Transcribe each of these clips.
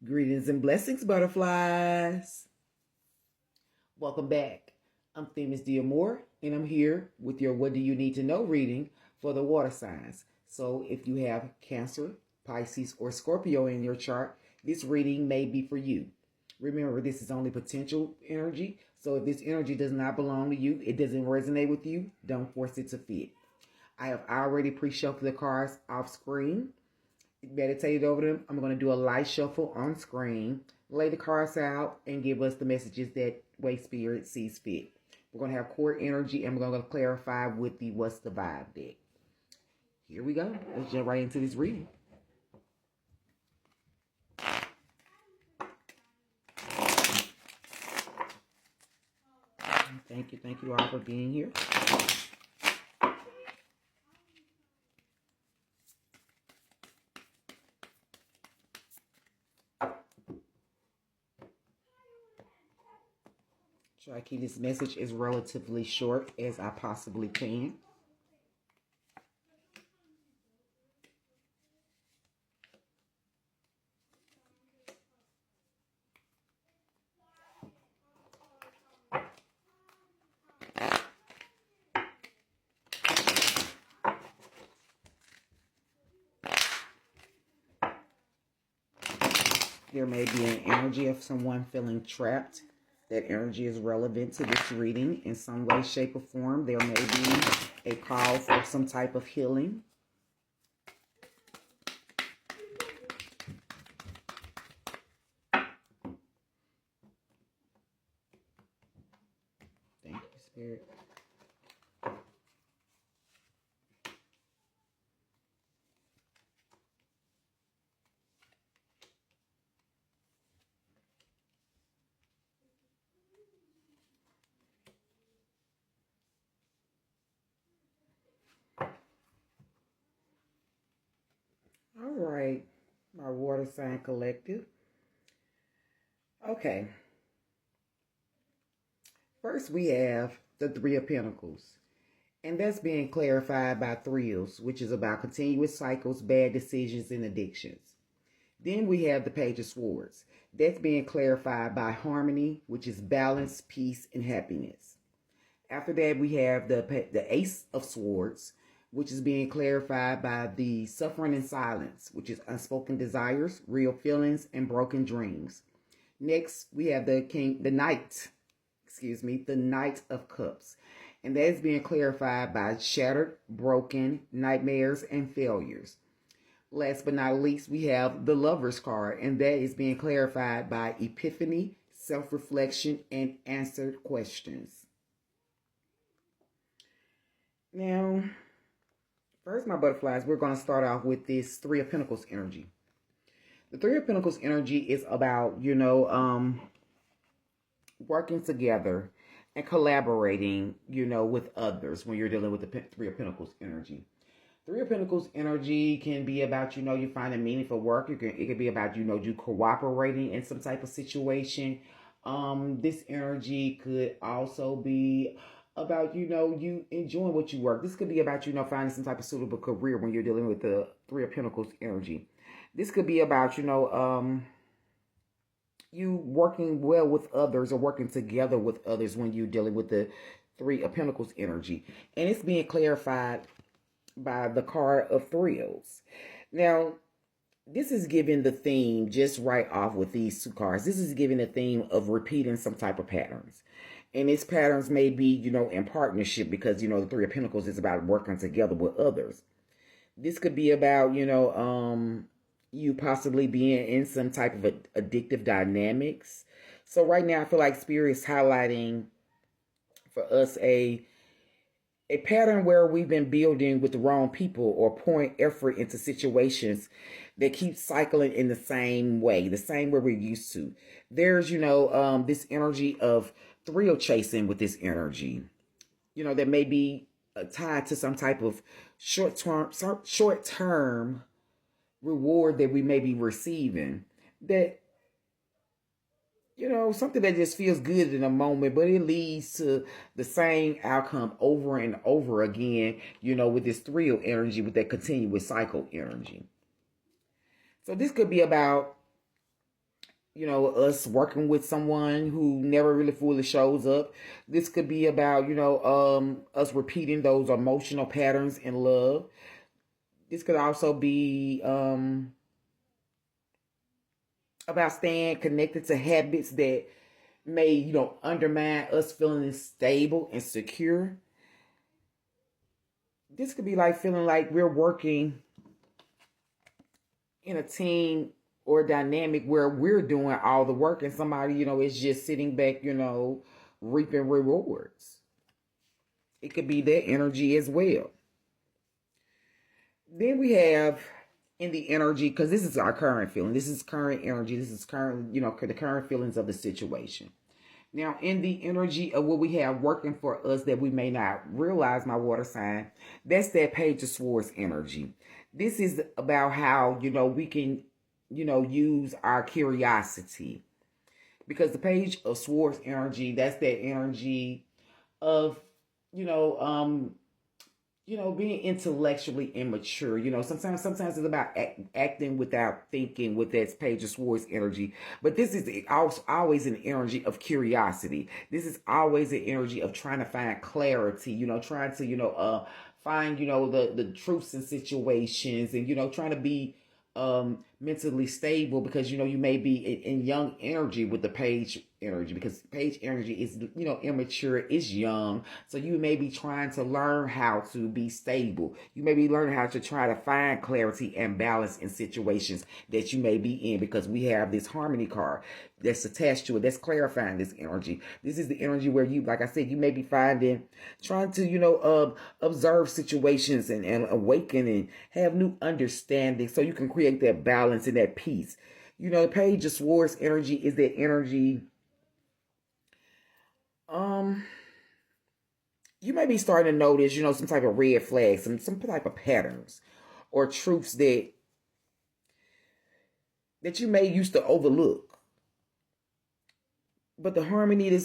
Greetings and blessings, butterflies. Welcome back. I'm Themis Diamore, and I'm here with your What Do You Need to Know reading for the water signs. So, if you have Cancer, Pisces, or Scorpio in your chart, this reading may be for you. Remember, this is only potential energy, so if this energy does not belong to you, it doesn't resonate with you, don't force it to fit. I have already pre-shuffled the cards off screen, meditated over them. I'm going to do a light shuffle on screen, lay the cards out, and give us the messages that way Spirit sees fit. We're going to have core energy, and we're going to clarify with the What's the Vibe deck. Here we go. Let's jump right into this reading. Thank you all for being here. Try to keep this message as relatively short as I possibly can. There may be an energy of someone feeling trapped. That energy is relevant to this reading in some way, shape, or form. There may be a call for some type of healing. Thank you, Spirit. All right, my water sign collective. Okay. First, we have the Three of Pentacles. And that's being clarified by thrills, which is about continuous cycles, bad decisions, and addictions. Then we have the Page of Swords. That's being clarified by harmony, which is balance, peace, and happiness. After that, we have the Ace of Swords, which is being clarified by the suffering in silence, which is unspoken desires, real feelings, and broken dreams. Next, we have the Knight of Cups. And that is being clarified by shattered, broken, nightmares, and failures. Last but not least, we have the Lover's card, and that is being clarified by epiphany, self-reflection, and answered questions. Now, first, my butterflies, we're going to start off with this Three of Pentacles energy. The Three of Pentacles energy is about, working together and collaborating, with others when you're dealing with the Three of Pentacles energy. Three of Pentacles energy can be about, you finding meaningful work. It could be about, you cooperating in some type of situation. This energy could also be about, you enjoying what you work. This could be about, finding some type of suitable career when you're dealing with the Three of Pentacles energy. This could be about, you working well with others or working together with others when you're dealing with the Three of Pentacles energy. And it's being clarified by the card of thrills. Now, this is giving the theme just right off with these two cards. This is giving the theme of repeating some type of patterns. And these patterns may be, in partnership because, the Three of Pentacles is about working together with others. This could be about, you possibly being in some type of addictive dynamics. So right now, I feel like Spirit is highlighting for us a pattern where we've been building with the wrong people or pouring effort into situations that keep cycling in the same way we're used to. There's, this energy of thrill chasing with this energy, that may be tied to some type of short-term reward that we may be receiving, that something that just feels good in a moment, but it leads to the same outcome over and over again, with this thrill energy, with that continuous cycle energy. So this could be about us working with someone who never really fully shows up. This could be about, us repeating those emotional patterns in love. This could also be about staying connected to habits that may, undermine us feeling stable and secure. This could be like feeling like we're working in a team or dynamic where we're doing all the work and somebody, is just sitting back, reaping rewards. It could be that energy as well. Then we have in the energy, because this is our current feeling. This is current energy. This is current, the current feelings of the situation. Now, in the energy of what we have working for us that we may not realize, my water sign, that's that Page of Swords energy. This is about how, we can, use our curiosity. Because the Page of Swords energy, that's that energy of, being intellectually immature. Sometimes it's about acting without thinking with that Page of Swords energy. But this is always an energy of curiosity. This is always an energy of trying to find clarity, trying to, find, the truths in situations and, trying to be mentally stable because you may be in young energy with the Page energy, because Page energy is immature, is young, so you may be trying to learn how to be stable. You may be learning how to try to find clarity and balance in situations that you may be in, because we have this Harmony card that's attached to it that's clarifying this energy. This is the energy where you, like I said, you may be trying to observe situations and awaken and have new understanding so you can create that balance and that peace. The Page of Swords energy is that energy. You may be starting to notice, some type of red flags, some type of patterns or truths that you may used to overlook. But this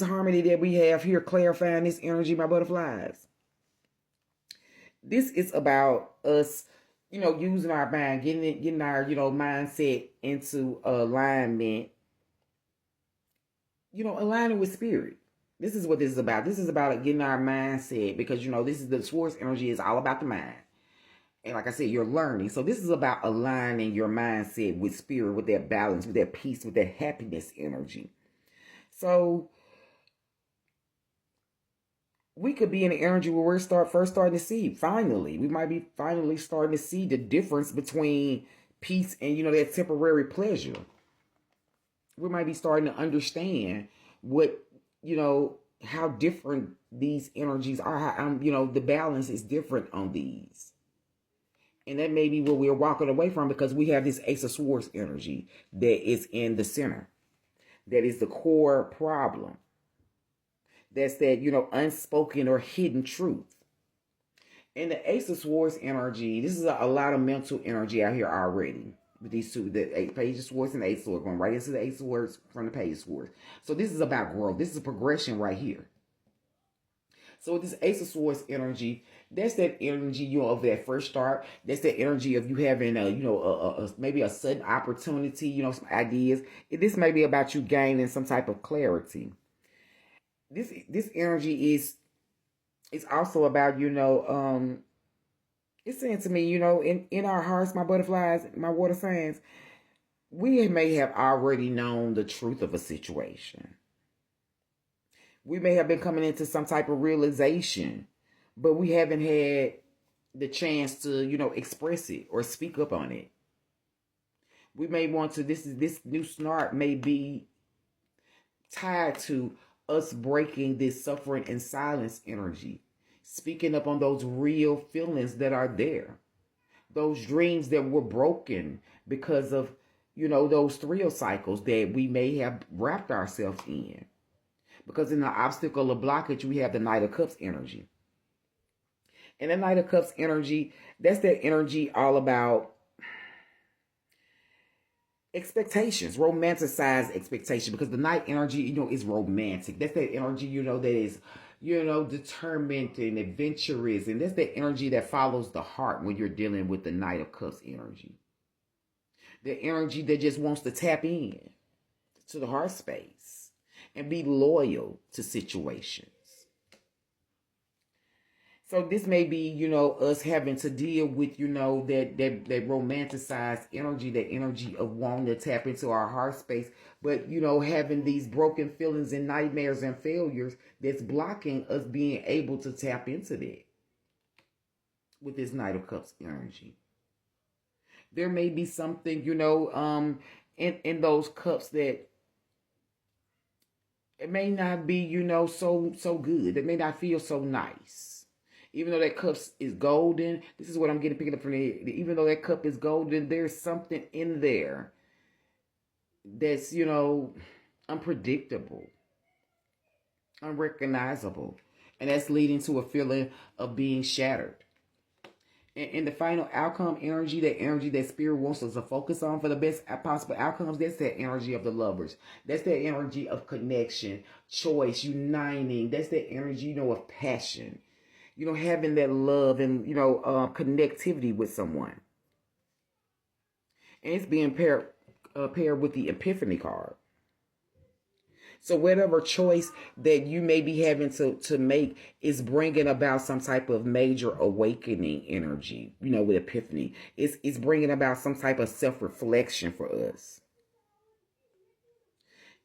harmony that we have here, clarifying this energy, my butterflies. This is about us, using our mind, getting our, mindset into alignment, aligning with spirit. This is what this is about. This is about getting our mindset, because, this is the Swords energy is all about the mind. And like I said, you're learning. So this is about aligning your mindset with spirit, with that balance, with that peace, with that happiness energy. So we could be in an energy where we're first starting to see, finally. We might be finally starting to see the difference between peace and, that temporary pleasure. We might be starting to understand what, how different these energies are. How, the balance is different on these. And that may be what we're walking away from, because we have this Ace of Swords energy that is in the center. That is the core problem. That's that, unspoken or hidden truth. And the Ace of Swords energy, this is a lot of mental energy out here already. With these two, the Page of Swords and the Ace of Swords, going right into the Ace of Swords from the Page of Swords. So this is about growth. This is progression right here. So with this Ace of Swords energy, that's that energy, of that first start. That's that energy of you having maybe a sudden opportunity, some ideas. This may be about you gaining some type of clarity. This energy is also about, it's saying to me, in our hearts, my butterflies, my water signs, we may have already known the truth of a situation. We may have been coming into some type of realization, but we haven't had the chance to, express it or speak up on it. We may want to, this new start may be tied to us breaking this suffering and silence energy. Speaking up on those real feelings that are there. Those dreams that were broken because of, those thrill cycles that we may have wrapped ourselves in. Because in the obstacle of blockage, we have the Knight of Cups energy. And the Knight of Cups energy, that's that energy all about expectations, romanticized expectation. Because the Knight energy, is romantic. That's that energy, that is, determined and adventurous. And that's the energy that follows the heart when you're dealing with the Knight of Cups energy. The energy that just wants to tap in. to the heart space and be loyal to situations. So this may be, us having to deal with, that romanticized energy, that energy of wanting to tap into our heart space, but, having these broken feelings and nightmares and failures that's blocking us being able to tap into that with this Knight of Cups energy. There may be something, in those cups that it may not be, so good. It may not feel so nice. Even though that cup is golden, this is what I'm getting picking up from there. Even though that cup is golden, there's something in there that's, unpredictable, unrecognizable. And that's leading to a feeling of being shattered. And the final outcome energy, that energy that spirit wants us to focus on for the best possible outcomes, that's that energy of the lovers. That's that energy of connection, choice, uniting. That's that energy, of passion. Having that love and, connectivity with someone. And it's being paired with the Epiphany card. So whatever choice that you may be having to make is bringing about some type of major awakening energy, with Epiphany. It's bringing about some type of self-reflection for us.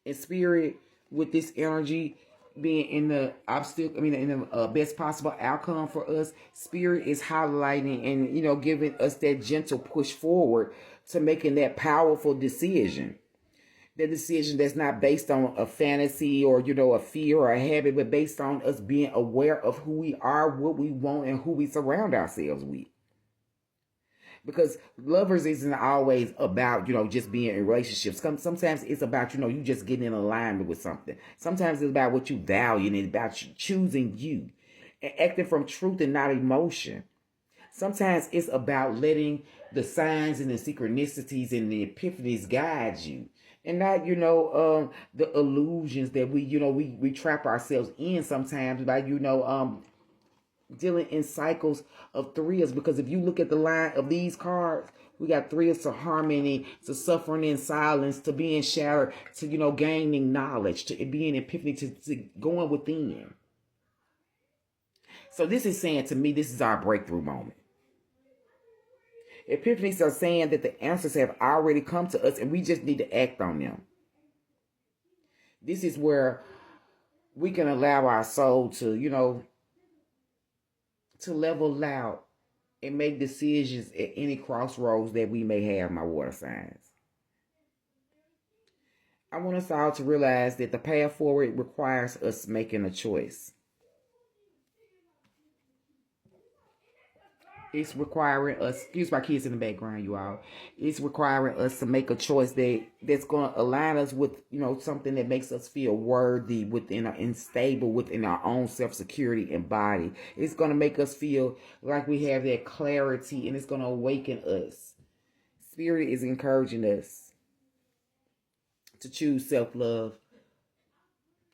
And spirit, with this energy being in the best possible outcome for us, spirit is highlighting and, giving us that gentle push forward to making that powerful decision. The decision that's not based on a fantasy or, a fear or a habit, but based on us being aware of who we are, what we want, and who we surround ourselves with. Because lovers isn't always about, just being in relationships. Sometimes it's about, you just getting in alignment with something. Sometimes it's about what you value, and it's about you choosing you and acting from truth and not emotion. Sometimes it's about letting the signs and the synchronicities and the epiphanies guide you. And not, the illusions that we trap ourselves in sometimes by, dealing in cycles of threes. Because if you look at the line of these cards, we got threes to harmony, to suffering in silence, to being shattered, to, gaining knowledge, to being epiphany, to going within. So this is saying to me, this is our breakthrough moment. Epiphanies are saying that the answers have already come to us and we just need to act on them. This is where we can allow our soul to, to level out and make decisions at any crossroads that we may have, my water signs. I want us all to realize that the path forward requires us making a choice. It's requiring us, excuse my kids in the background, you all. It's requiring us to make a choice that's going to align us with, something that makes us feel worthy and stable within our own self-security and body. It's going to make us feel like we have that clarity, and it's going to awaken us. Spirit is encouraging us to choose self-love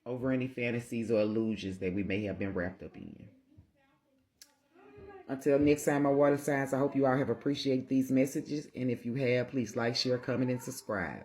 over any fantasies or illusions that we may have been wrapped up in. Until next time, my water signs, I hope you all have appreciated these messages. And if you have, please like, share, comment, and subscribe.